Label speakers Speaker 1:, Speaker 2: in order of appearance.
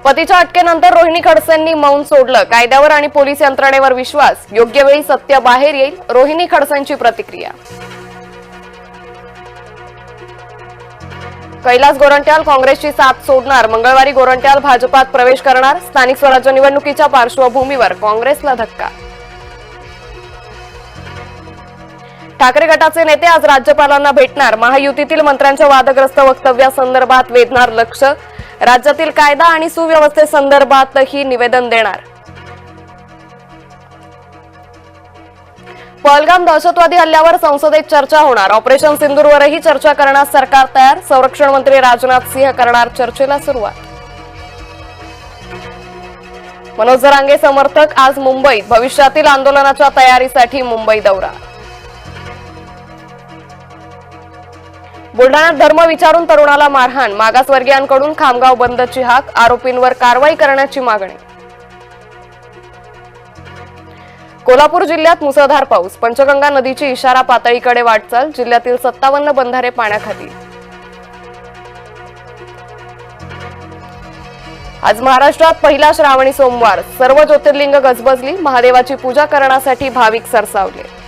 Speaker 1: पतीच्या अटकेनंतर रोहिणी खडसेंनी मौन सोडलं. कायद्यावर आणि पोलीस यंत्रणेवर विश्वास. योग्य वेळी सत्य बाहेर येईल. रोहिणी खडसेंची प्रतिक्रिया. कैलास गोरंट्याल काँग्रेसची साथ सोडणार. मंगळवारी गोरंट्याल भाजपात प्रवेश करणार. स्थानिक स्वराज्य निवडणुकीच्या पार्श्वभूमीवर काँग्रेसला धक्का. ठाकरे गटाचे नेते आज राज्यपालांना भेटणार. महायुतीतील मंत्र्यांच्या वादग्रस्त वक्तव्यासंदर्भात वेधणार लक्ष. राज्यातील कायदा आणि सुव्यवस्थेसंदर्भातही निवेदन देणार. पहलगाम दहशतवादी हल्ल्यावर संसदेत चर्चा होणार. ऑपरेशन सिंदूरवरही चर्चा करण्यास सरकार तयार. संरक्षण मंत्री राजनाथ सिंह करणार चर्चेला सुरुवात. मनोज जरांगे समर्थक आज मुंबईत. भविष्यातील आंदोलनाच्या तयारीसाठी मुंबई दौरा. बुलढाण्यात धर्म विचारून तरुणाला मारहाण. मागासवर्गीयांकडून खामगाव बंदची हाक. आरोपींवर कारवाई करण्याची मागणी. कोल्हापूर जिल्ह्यात मुसळधार पाऊस. पंचगंगा नदीची इशारा पातळीकडे वाटचाल. जिल्ह्यातील 57 बंधारे पाण्याखाली. आज महाराष्ट्रात पहिला श्रावणी सोमवार. सर्व ज्योतिर्लिंग गजबजली. महादेवाची पूजा करण्यासाठी भाविक सरसावले.